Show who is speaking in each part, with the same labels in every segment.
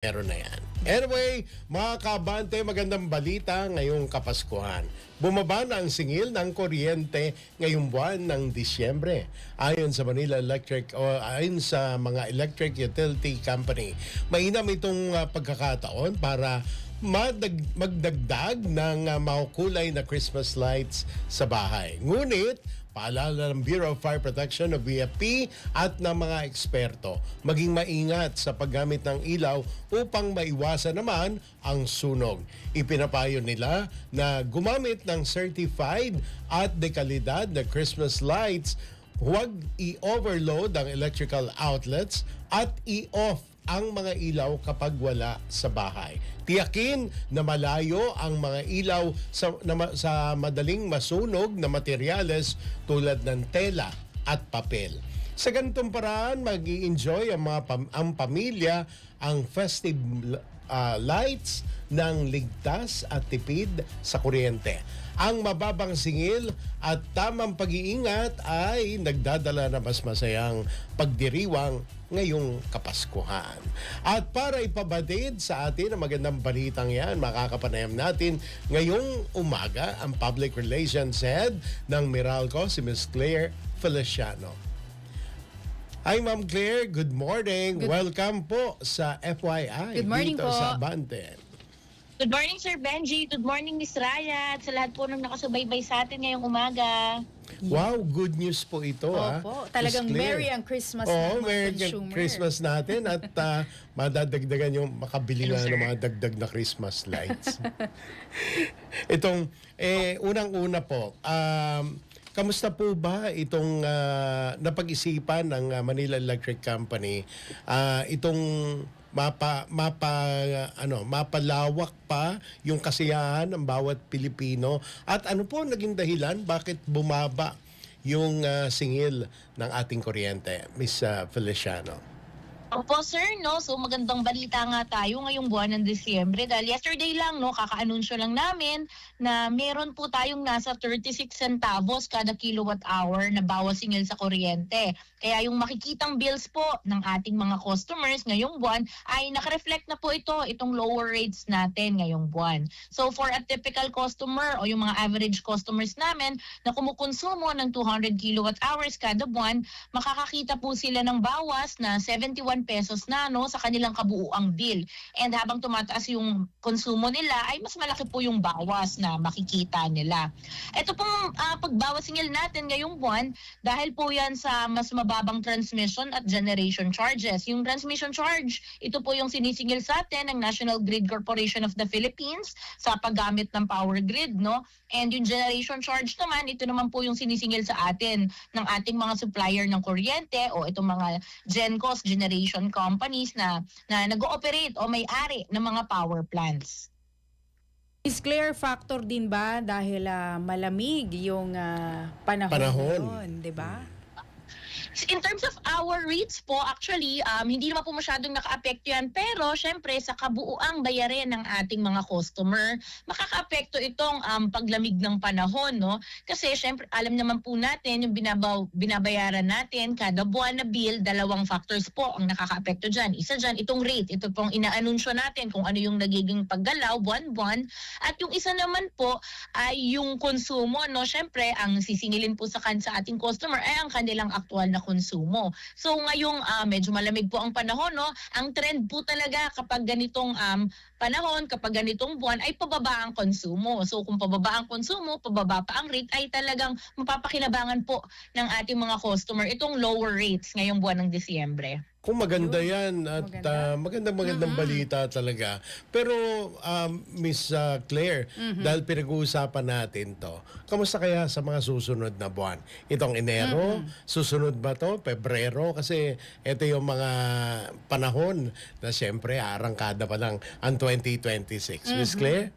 Speaker 1: meron na yan. Anyway, mga kabante, magandang balita ngayong Kapaskuhan. Bumaba na ang singil ng kuryente ngayong buwan ng Disyembre. Ayon sa Manila Electric o ayon sa mga electric utility company, mainam itong pagkakataon para magdagdag ng makukulay na Christmas lights sa bahay. Ngunit, paalala ng Bureau of Fire Protection o BFP at ng mga eksperto, maging maingat sa paggamit ng ilaw upang maiwasan naman ang sunog. Ipinapayo nila na gumamit ng certified at dekalidad na Christmas lights, huwag i-overload ang electrical outlets at i-off ang mga ilaw kapag wala sa bahay. Tiyakin na malayo ang mga ilaw sa madaling masunog na materyales tulad ng tela at papel. Sa ganitong paraan, mag-i-enjoy ang pamilya ang festive lights ng ligtas at tipid sa kuryente. Ang mababang singil at tamang pag-iingat ay nagdadala na mas masayang pagdiriwang ngayong Kapaskuhan. At para ipabatid sa atin ang magandang balitang yan, makakapanayam natin ngayong umaga ang Public Relations Head ng Meralco, si Ms. Claire Feliciano. Hi Ma'am Claire, good morning. Welcome po sa FYI.
Speaker 2: Good morning
Speaker 1: dito
Speaker 2: po
Speaker 1: sa Abante.
Speaker 3: Good morning, Sir Benji. Good morning, Miss Raya. At sa lahat po nang nakasubaybay sa atin ngayong umaga.
Speaker 1: Wow, good news po ito.
Speaker 2: Opo, talagang merry ang Christmas ng mga
Speaker 1: merry
Speaker 2: consumer.
Speaker 1: Christmas natin at madadagdagan yung makabili nga ng mga dagdag na Christmas lights. Itong, unang-una po, kamusta po ba itong napag-isipan ng Manila Electric Company, itong mapalawak pa yung kasiyahan ng bawat Pilipino, at ano po naging dahilan bakit bumaba yung singil ng ating kuryente, Miss Feliciano?
Speaker 3: Opo, sir, no? So magandang balita nga tayo ngayong buwan ng Disyembre dahil yesterday lang, no, kaka-anunsyo lang namin na meron po tayong nasa 36 centavos kada kilowatt hour na bawas singil sa kuryente. Kaya yung makikitang bills po ng ating mga customers ngayong buwan ay nakareflect na po itong lower rates natin ngayong buwan. So for a typical customer o yung mga average customers namin na kumukonsumo ng 200 kilowatt hours kada buwan, makakakita po sila ng bawas na 71 pesos na, no, sa kanilang kabuuang bill. And habang tumataas yung konsumo nila, ay mas malaki po yung bawas na makikita nila. Ito pong pagbawas singil natin ngayong buwan, dahil po yan sa mas mababang transmission at generation charges. Yung transmission charge, ito po yung sinisingil sa atin ng National Grid Corporation of the Philippines sa paggamit ng power grid, no? And yung generation charge naman, ito naman po yung sinisingil sa atin ng ating mga supplier ng kuryente o itong mga GenCos, generation companies na nag-ooperate o may-ari ng mga power plants.
Speaker 2: Is Claire, factor din ba dahil malamig yung panahon, di ba?
Speaker 3: In terms of our rates po, actually, hindi naman po masyadong naka-apekto yan. Pero, syempre, sa kabuuang bayarin ng ating mga customer, makaka-apekto itong paglamig ng panahon, no? Kasi, syempre, alam naman po natin, yung binabayaran natin, kada buwan na bill, dalawang factors po ang nakaka-apekto dyan. Isa dyan, itong rate. Ito pong inaanunsyo natin kung ano yung nagiging paggalaw, buwan-buwan. At yung isa naman po ay yung konsumo, no? Syempre, ang sisingilin po sa ating customer ay ang kanilang aktual na konsumo. So ngayong medyo malamig po ang panahon, no? Ang trend po talaga kapag ganitong panahon, kapag ganitong buwan ay pababa ang konsumo. So kung pababa ang konsumo, pababa pa ang rate, ay talagang mapapakinabangan po ng ating mga customer itong lower rates ngayong buwan ng Disyembre.
Speaker 1: Kung maganda yan at magandang balita talaga. Pero Miss Claire, dahil pinag-uusapan natin to, kamusta kaya sa mga susunod na buwan? Itong Enero, susunod ba to? Pebrero? Kasi ito yung mga panahon na siyempre arangkada pa lang ang 2026. Miss Claire?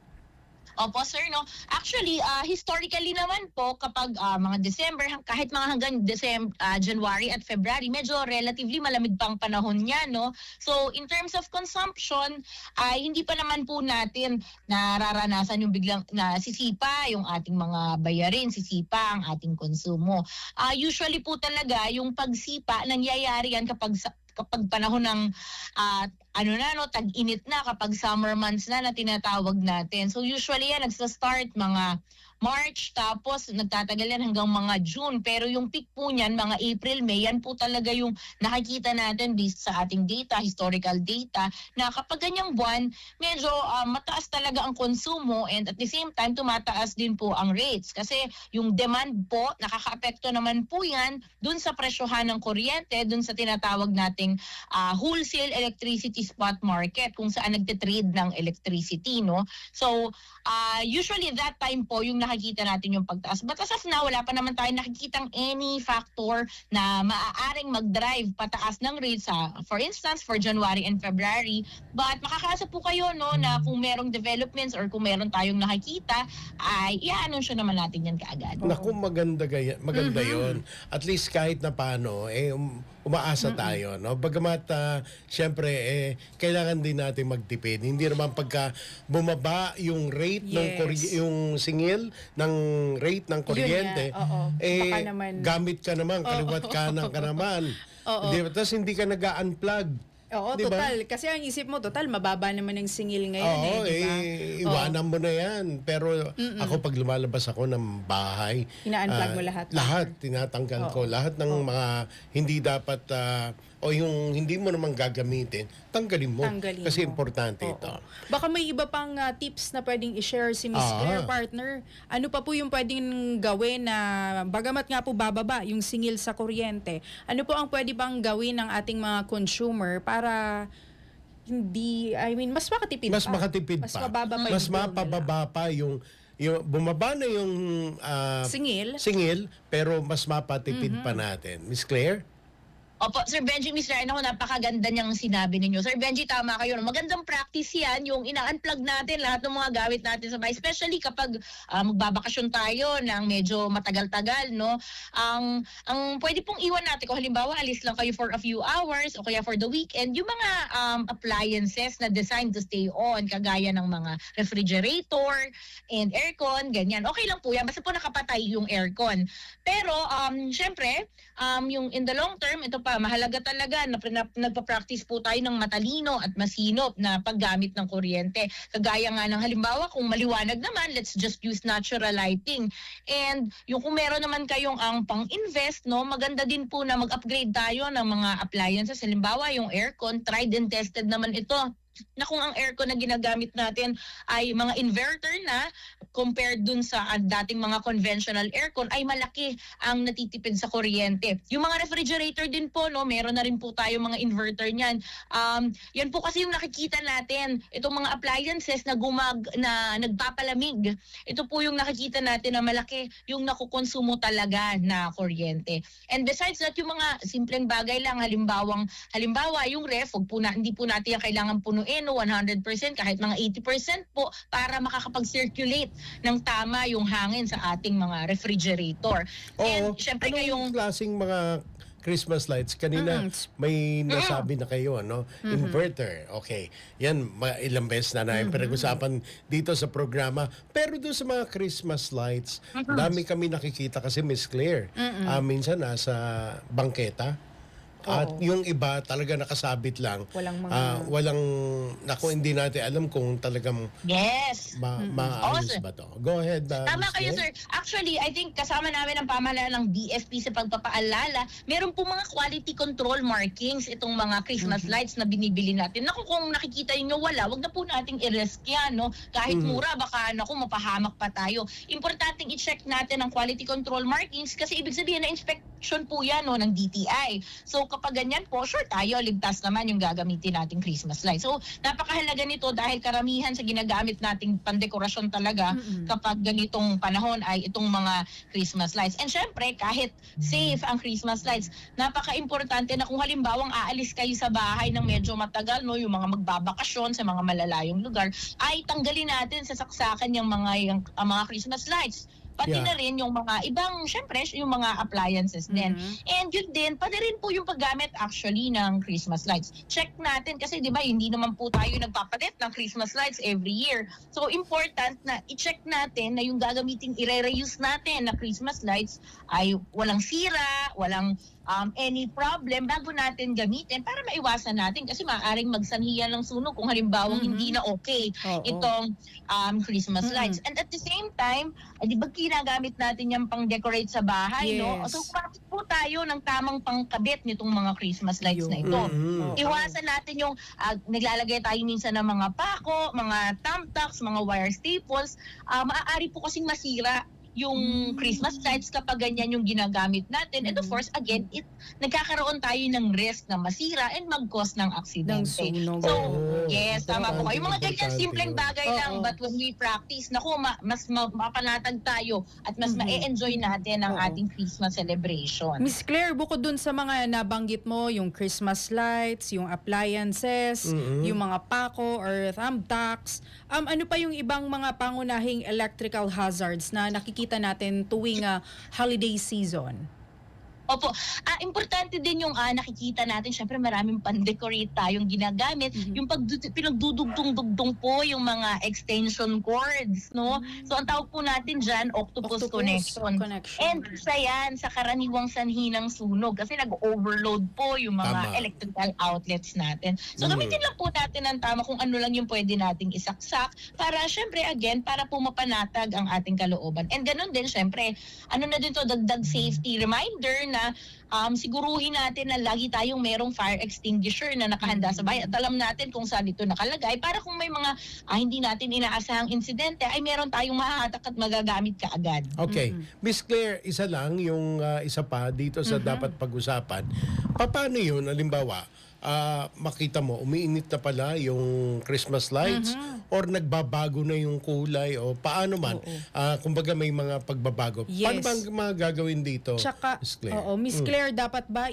Speaker 3: Opo, sir, no? Actually, historically naman po, kapag mga December, kahit mga hanggang January at February, medyo relatively malamig pang panahon niya, no? So, in terms of consumption, ay hindi pa naman po natin nararanasan yung biglang sisipa yung ating mga bayarin, sisipa ang ating konsumo. Usually po talaga, yung pagsipa, nangyayari yan kapag panahon ng tag-init na kapag summer months na tinatawag natin. So usually yan, nagsa-start mga March, tapos nagtatagal yan hanggang mga June. Pero yung peak po niyan, mga April, May, yan po talaga yung nakikita natin based sa ating data, historical data, na kapag ganyang buwan, medyo mataas talaga ang konsumo and at the same time, tumataas din po ang rates. Kasi yung demand po, nakaka-apekto naman po yan dun sa presyohan ng kuryente, dun sa tinatawag nating wholesale electricity spot market, kung saan nagtitrade ng electricity, no? So, usually that time po yung nakikita natin yung pagtaas. But as of now, wala pa naman tayo nakikitang any factor na maaaring mag-drive pataas ng rates, for instance, for January and February. But makakaasa po kayo, no, na kung merong developments or kung meron tayong nakikita, ay i-anunsyo naman natin yan kaagad.
Speaker 1: Naku, maganda yun. At least kahit na paano, umaasa tayo, no? Bagamat, syempre, kailangan din natin magtipid. Hindi naman pagka bumaba yung rate ng yung singil ng rate ng kuryente,
Speaker 2: baka naman
Speaker 1: gamit ka naman, kaliwat kanan ka naman. Tapos hindi ka nag-unplug.
Speaker 2: Oo, diba? Total. Kasi ang isip mo, total, mababa naman ang singil ngayon. Diba?
Speaker 1: Iwanan mo na yan. Pero ako, pag lumalabas ako ng bahay,
Speaker 2: ina-unplug mo lahat.
Speaker 1: Lahat, tinatanggal ko. Lahat ng mga hindi dapat, o yung hindi mo naman gagamitin, tanggalin mo. Kasi importante ito.
Speaker 2: Baka may iba pang tips na pwedeng i-share si Miss Claire, partner. Ano pa po yung pwedeng gawin na, bagamat nga po bababa yung singil sa kuryente, ano po ang pwede bang gawin ng ating mga consumer para mas makatipid
Speaker 1: mas
Speaker 2: pa.
Speaker 1: Makatipid
Speaker 2: mas
Speaker 1: pa.
Speaker 2: Mababa pa
Speaker 1: mas mapababa pa yung bumaba na yung singil, pero mas mapatipid pa natin. Miss Claire?
Speaker 3: Opo, Sir Benji, Mr. Ryan, ako napakaganda niyang sinabi ninyo. Sir Benji, tama kayo. Magandang practice yan, yung ina-unplug natin lahat ng mga gamit natin sa bahay. Especially kapag magbabakasyon tayo ng medyo matagal-tagal, no? Ang pwede pong iwan natin, kung halimbawa, alis lang kayo for a few hours o kaya for the weekend, yung mga appliances na designed to stay on, kagaya ng mga refrigerator and aircon, ganyan. Okay lang po yan, basta po nakapatay yung aircon. Pero, syempre, yung in the long term, ito pa, mahalaga talaga na nagpa-practice po tayo ng matalino at masinop na paggamit ng kuryente. Kagaya nga ng halimbawa, kung maliwanag naman, let's just use natural lighting. And yung kung meron naman kayong ang pang-invest, no, maganda din po na mag-upgrade tayo ng mga appliances. Halimbawa, yung aircon, tried and tested naman ito. Na kung ang aircon na ginagamit natin ay mga inverter na compared dun sa dating mga conventional aircon, ay malaki ang natitipid sa kuryente. Yung mga refrigerator din po, no, meron na rin po tayo mga inverter niyan. Yan po kasi yung nakikita natin, itong mga appliances na nagpapalamig. Ito po yung nakikita natin na malaki yung nakukonsumo talaga na kuryente. And besides that, yung mga simpleng bagay lang, halimbawa yung ref, hindi po natin kailangan punuin 100%, kahit mga 80% po, para makakapag-circulate ng tama yung hangin sa ating mga refrigerator. And syempre
Speaker 1: anong klaseng mga Christmas lights? Kanina may nasabi na kayo, ano? Inverter. Okay. Yan, ilang beses na pinag-usapan dito sa programa. Pero doon sa mga Christmas lights, dami kami nakikita kasi Miss Claire. Minsan nasa bangketa. At yung iba talaga nakasabit lang.
Speaker 2: Walang
Speaker 1: hindi natin alam kung talagang maayos ba to. Go ahead.
Speaker 3: Tama kayo, sir. Actually, I think kasama namin ang pamahalaan ng BFP sa pagpapaalala, meron po mga quality control markings itong mga Christmas lights na binibili natin. Naku, kung nakikita niyo wala, wag na po nating i-risk yan, no? Kahit mura, baka mapahamak pa tayo. Importanteng i-check natin ang quality control markings kasi ibig sabihin na inspection po yan, no, ng DTI. So kapag ganyan po, sure tayo, ligtas naman yung gagamitin nating Christmas lights. So, napakahalaga nito dahil karamihan sa ginagamit nating pandekorasyon talaga kapag ganitong panahon ay itong mga Christmas lights. And syempre, kahit safe ang Christmas lights, napaka-importante na kung halimbawang aalis kayo sa bahay ng medyo matagal, no, yung mga magbabakasyon sa mga malalayong lugar, ay tanggalin natin sa saksakan yung mga Christmas lights. Pati na rin yung mga ibang, syempre, yung mga appliances din. And yun din, pati rin po yung paggamit actually ng Christmas lights. Check natin kasi di ba hindi naman po tayo nagpapalit ng Christmas lights every year. So important na i-check natin na yung gagamiting i-reuse natin na Christmas lights ay walang sira, walang any problem bago natin gamitin para maiwasan natin kasi maaaring magsanhiyan ng sunog kung halimbawa hindi na okay itong Christmas lights. And at the same time, di ba ginagamit natin yung pang-decorate sa bahay, no? So kumapit po tayo ng tamang pangkabit nitong mga Christmas lights na ito. Iwasan natin yung naglalagay tayo minsan ng mga pako, mga thumbtacks, mga wire staples. Maaari po kasing masira yung Christmas lights kapag ganyan yung ginagamit natin. And of course, again, nagkakaroon tayo ng risk na masira and mag-cause ng aksidente. So, yes, tama po kayo. Yung mga ganyan simpleng bagay lang, but when we practice, naku, mas mapanatag tayo at mas ma-enjoy natin ang ating Christmas celebration.
Speaker 2: Miss Claire, bukod dun sa mga nabanggit mo, yung Christmas lights, yung appliances, yung mga pako or thumbtacks, ano pa yung ibang mga pangunahing electrical hazards na nakikita natin tuwing holiday season?
Speaker 3: Opo. Importante din yung nakikita natin, syempre maraming pan-decorate tayong ginagamit. Yung pinagdudugtong-dugtong po yung mga extension cords, no? So ang tawag po natin dyan, octopus connection. And isa yan sa karaniwang sanhi ng sunog kasi nag-overload po yung mga electrical outlets natin. So gamitin lang po natin ang tama kung ano lang yung pwede nating isaksak para syempre again, para po mapanatag ang ating kalooban. And ganun din syempre, ano na din to, dagdag safety reminder na siguruhin natin na lagi tayong merong fire extinguisher na nakahanda sa bahay at alam natin kung saan ito nakalagay para kung may mga hindi natin inaasahang insidente ay meron tayong mahahatak at magagamit kaagad.
Speaker 1: Okay. Miss Claire, isa lang yung isa pa dito sa dapat pag-usapan. Paano yun? Halimbawa, makita mo, umiinit na pala yung Christmas lights or nagbabago na yung kulay o paano man. Kumbaga may mga pagbabago. Paano bang mga gagawin dito,
Speaker 2: Tsaka,
Speaker 1: Miss Claire?
Speaker 2: Miss Claire, dapat ba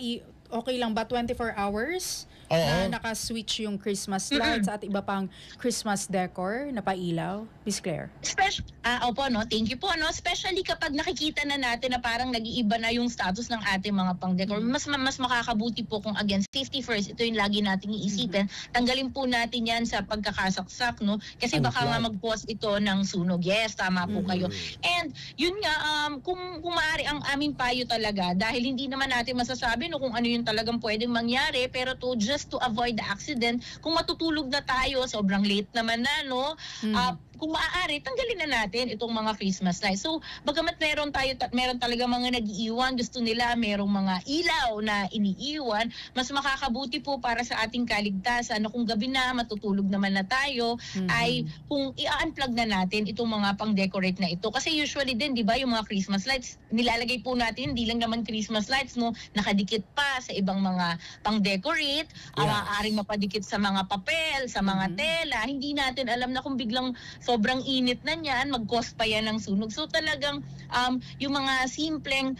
Speaker 2: okay lang ba 24 hours na naka-switch yung Christmas lights at iba pang Christmas decor na pailaw? Miss Claire?
Speaker 3: Opo, no? Thank you po. No? Especially kapag nakikita na natin na parang nag-iiba na yung status ng ating mga pang-decor. Mas makakabuti po kung again, safety first. Ito yung lagi nating iisipin. Tanggalin po natin yan sa pagkakasaksak, no? Kasi baka nga mag-cause ito ng sunog. Yes, tama po kayo. And yun nga, kung maaari ang aming payo talaga, dahil hindi naman natin masasabi no, kung ano yung talagang pwedeng mangyari, pero just to avoid the accident, kung matutulog na tayo, sobrang late naman na, no? Kung maaari, tanggalin na natin itong mga Christmas lights. So, bagamat meron talaga mga nag-iiwan, gusto nila merong mga ilaw na iniiwan, mas makakabuti po para sa ating kaligtasan na kung gabi na, matutulog naman na tayo, ay kung i-unplug na natin itong mga pang-decorate na ito. Kasi usually din, di ba, yung mga Christmas lights, nilalagay po natin, hindi lang naman Christmas lights, no? Nakadikit pa sa ibang mga pang-decorate, maaaring mapadikit sa mga papel, sa mga tela. Hindi natin alam na kung biglang sobrang init na niyan, mag-cause pa yan ng sunog. So talagang yung mga simpleng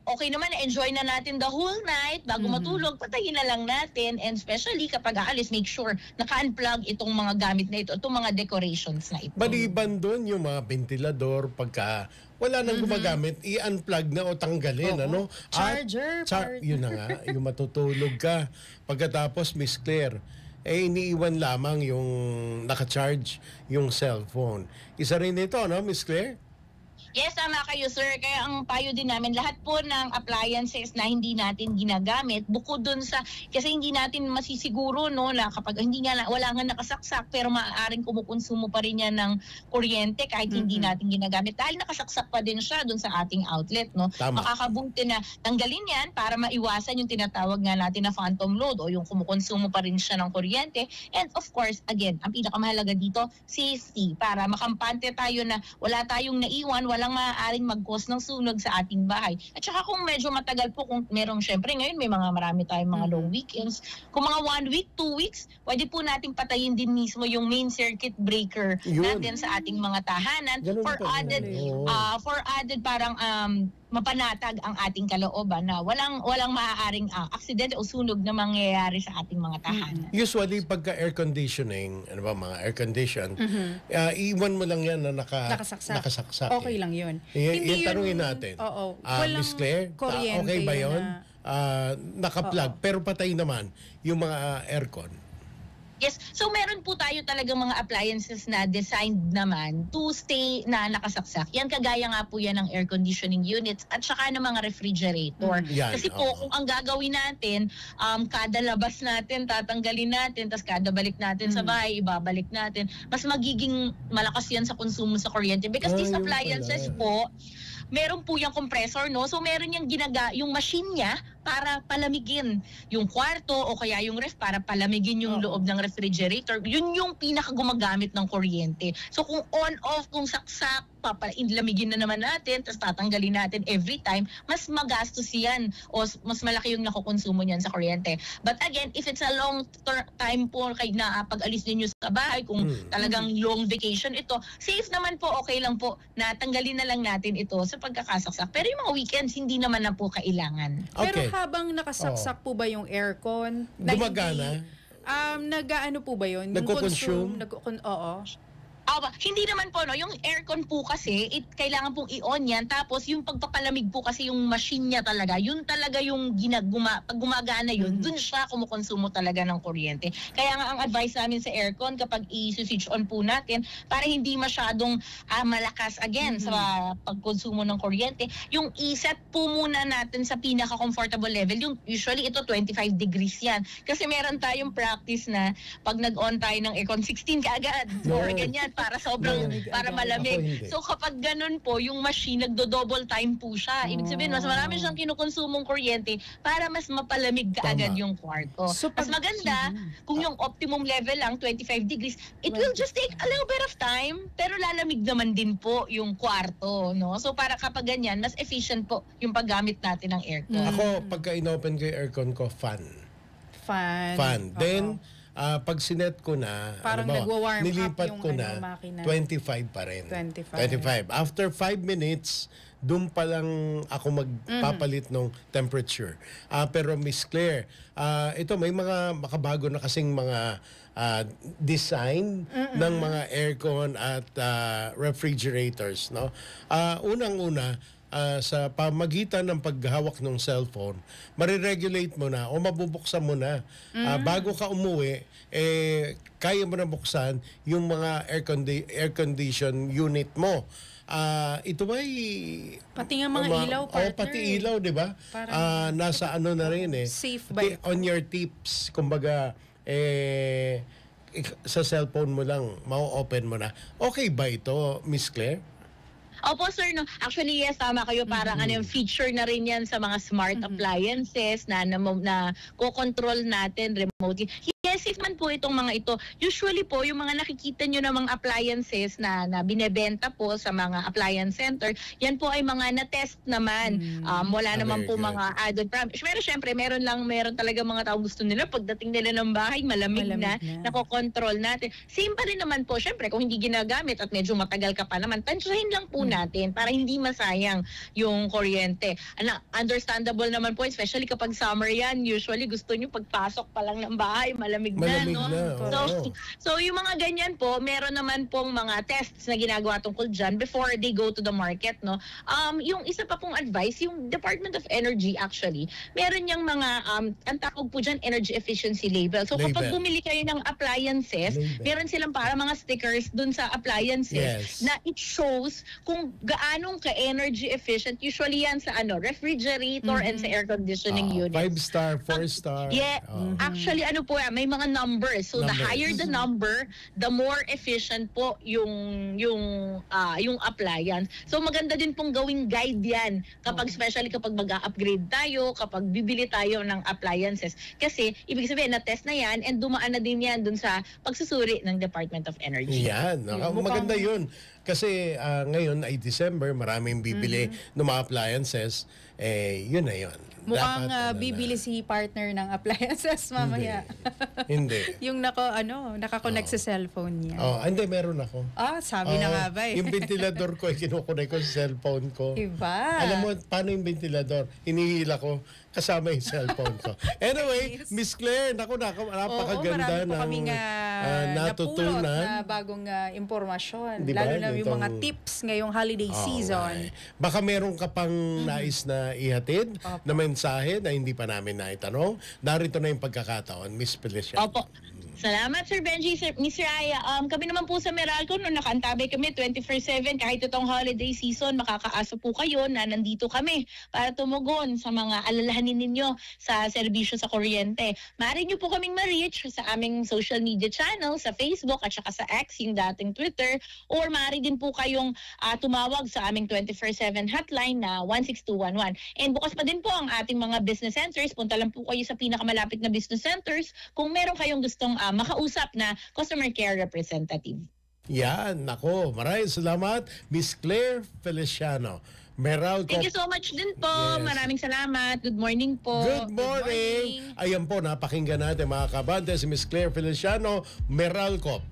Speaker 3: okay naman, enjoy na natin the whole night bago matulog, patayin na lang natin. And especially kapag aalis, make sure naka-unplug itong mga gamit na ito, itong mga decorations na ito.
Speaker 1: Maliban doon yung mga ventilador, pagka wala nang gumagamit, i-unplug na o tanggalin. Ano?
Speaker 2: Charger.
Speaker 1: Yun na nga, yung matutulog ka. Pagkatapos, Miss Claire, iniiwan lamang yung naka-charge yung cellphone. Isa rin ito, no, Miss Claire?
Speaker 3: Yes, tama kayo, sir. Kaya ang payo din namin, lahat po ng appliances na hindi natin ginagamit, bukod dun sa, kasi hindi natin masisiguro, no, na kapag wala nga nakasaksak, pero maaaring kumukonsumo pa rin yan ng kuryente kahit hindi natin ginagamit. Dahil nakasaksak pa din siya dun sa ating outlet, no.
Speaker 1: Tama.
Speaker 3: Makakabuti na tanggalin yan para maiwasan yung tinatawag nga natin na phantom load o yung kumukonsumo pa rin siya ng kuryente. And of course, again, ang pinakamahalaga dito, safety. Para makampante tayo na wala tayong naiwan, walang maaaring mag-cause ng sunog sa ating bahay. At saka kung medyo matagal po, kung merong syempre ngayon may marami tayong mga long weekends. Kung mga 1 week, 2 weeks, pwede po nating patayin din mismo yung main circuit breaker natin sa ating mga tahanan for added parang mapanatag ang ating kalooban na walang maaaring aksidente o sunog na mangyayari sa ating mga tahanan.
Speaker 1: Usually, pagka air conditioning, ano ba, mga air condition, iwan mo lang yan na nakasaksak.
Speaker 2: Okay lang yun.
Speaker 1: Yung tanungin natin. Miss Claire, okay ba yun? Naka-plug, pero patay naman yung mga aircon.
Speaker 3: Yes. So meron po tayo talagang mga appliances na designed naman to stay na nakasaksak. Yan kagaya nga po yan ng air conditioning units at saka ng mga refrigerator.
Speaker 1: Yan,
Speaker 3: Kasi po kung ang gagawin natin, kada labas natin, tatanggalin natin, tapos kada balik natin sa bahay, ibabalik natin, mas magiging malakas yan sa konsumo sa kuryente. Because these
Speaker 1: yun
Speaker 3: appliances
Speaker 1: pala.
Speaker 3: po, meron po yung compressor, no? So meron yung yung machine niya para palamigin yung kwarto o kaya yung ref para palamigin yung loob ng refrigerator. Yun yung pinakagumagamit ng kuryente. So kung on-off, kung saksak, papalamigin na naman natin, tapos tatanggalin natin every time, mas magastos yan o mas malaki yung nakukonsumo niyan sa kuryente. But again, if it's a long time po kay na pag-alis ninyo sa bahay, kung talagang long vacation ito, safe naman po, okay lang po, natanggalin na lang natin ito sa pagkakasaksak. Pero yung mga weekends, hindi naman na po kailangan.
Speaker 2: Pero
Speaker 1: Okay.
Speaker 2: habang nakasaksak po ba yung aircon?
Speaker 1: Gumagana?
Speaker 2: Nag-ano po ba yun? Yung
Speaker 1: Nagko-consume?
Speaker 2: Oo.
Speaker 3: Hindi naman po, no? Yung aircon po kasi, kailangan pong i-on yan. Tapos yung pagpapalamig po kasi yung machine niya talaga, yun talaga yung pag gumagana yun, dun siya kumukonsumo talaga ng kuryente. Kaya nga ang advice namin sa aircon, kapag i-switch on po natin, para hindi masyadong malakas again sa pagkonsumo ng kuryente, yung i-set po muna natin sa pinaka-comfortable level. Yung usually ito 25 degrees yan. Kasi meron tayong practice na pag nag-on tayo ng aircon, 16 kaagad. Or ganyan. Para sobrang, para malamig. So kapag ganun po, yung machine nagdo-double time po siya. Ibig sabihin, mas marami siyang kinukonsumong kuryente para mas mapalamig kaagad yung kwarto.
Speaker 2: So,
Speaker 3: mas maganda, kung yung optimum level lang, 25 degrees, it will just take a little bit of time, pero lalamig naman din po yung kwarto. No? So para kapag ganyan, mas efficient po yung paggamit natin ng aircon.
Speaker 1: Ako, pagka in-open ko yung aircon ko, fan.
Speaker 2: Fan.
Speaker 1: Then, pag sinet ko na,
Speaker 2: Parang nagwa-warm up
Speaker 1: nilipat
Speaker 2: yung
Speaker 1: ko na,
Speaker 2: makina.
Speaker 1: 25 pa rin.
Speaker 2: 25.
Speaker 1: After 5 minutes, doon pa lang ako magpapalit ng temperature. Pero Miss Claire, ito may mga makabago na kasing mga design ng mga aircon at refrigerators. No? Unang-una, sa pamagitan ng paghawak ng cellphone, mariregulate mo na o mabubuksan mo na. Bago ka umuwi, kaya mo na buksan yung mga air condition unit mo. Ito ba'y...
Speaker 2: Pati nga mga ilaw, partner.
Speaker 1: pati ilaw, di ba? Nasa ano na rin
Speaker 2: Safe ba?
Speaker 1: On your tips, kumbaga, sa cellphone mo lang, ma-open mo na. Okay ba ito, Miss Claire?
Speaker 3: Opo sir, no. Actually yes, tama kayo, parang yung feature na rin yan sa mga smart appliances na ko-control natin remotely. Yes, safe man po itong mga ito. Usually po, yung mga nakikita nyo na mga appliances na binebenta po sa mga appliance center, yan po ay mga na-test naman. Wala naman po mga added parameters. Pero syempre, meron talaga mga tao gusto nila. Pagdating nila ng bahay, malamig na. Nakokontrol natin. Same pa rin naman po, syempre, kung hindi ginagamit at medyo matagal ka pa naman, tansyahin lang po natin para hindi masayang yung kuryente. Understandable naman po, especially kapag summer yan, usually gusto nyo pagpasok pa lang ng bahay, malamig na, no? So yung mga ganyan po, meron naman pong mga tests na ginagawa tungkol dyan before they go to the market, no? Yung isa pa pong advice, yung Department of Energy actually, meron yung mga, ang tawag po dyan, energy efficiency label. So kapag bumili kayo ng appliances, meron silang para mga stickers dun sa appliances na it shows kung gaanong ka-energy efficient. Usually yan sa refrigerator and sa air conditioning unit.
Speaker 1: 5-star, 4-star.
Speaker 3: Yeah, actually po may mga numbers. So the higher the number, the more efficient po yung appliance. So maganda din pong gawing guide yan kapag especially kapag mag-upgrade tayo, kapag bibili tayo ng appliances. Kasi ibig sabihin na-test na yan and dumaan na din yan dun sa pagsusuri ng Department of Energy.
Speaker 1: Yan. Maganda yun. Kasi ngayon ay December, maraming bibili ng mga appliances. Yun na yun.
Speaker 2: Mukhang bibili si partner ng appliances mamaya.
Speaker 1: Hindi.
Speaker 2: Yung nakakonect sa cellphone niya.
Speaker 1: Hindi, meron ako.
Speaker 2: Sabi na nga ba
Speaker 1: Yung ventilador ko, kinukunik ko sa cellphone ko.
Speaker 2: Iba.
Speaker 1: Alam mo, paano yung ventilador? Hinihila ko kasama yung cellphone ko. Anyway, Miss Claire, napakaganda
Speaker 2: marami po kaming
Speaker 1: natutunan.
Speaker 2: napulot na bagong impormasyon.
Speaker 1: Diba?
Speaker 2: Lalo na yung mga tips ngayong holiday season.
Speaker 1: Baka meron ka pang nais na ihatid na mensahe na hindi pa namin naitanong. Narito na yung pagkakataon, Miss Felicia.
Speaker 3: Opo. Salamat, Sir Benji, Miss Raya. Kami naman po sa Meralco, no, nakaantabay kami 24/7. Kahit itong holiday season, makakaasa po kayo na nandito kami para tumugon sa mga alalahanin ninyo sa serbisyo sa kuryente. Maaari nyo po kaming ma-reach sa aming social media channel, sa Facebook at saka sa X, yung dating Twitter. Or maaari din po kayong tumawag sa aming 24/7 hotline na 16211. And bukas pa din po ang ating mga business centers. Punta lang po kayo sa pinakamalapit na business centers kung meron kayong gustong makausap na customer care representative.
Speaker 1: Yan, nako. Maraming salamat, Miss Claire Feliciano. Meralco.
Speaker 3: Thank you so much din po.
Speaker 1: Yes.
Speaker 3: Maraming salamat. Good morning po.
Speaker 1: Good morning. Ayan po, napakinggan natin mga kabante si Miss Claire Feliciano, Meralco.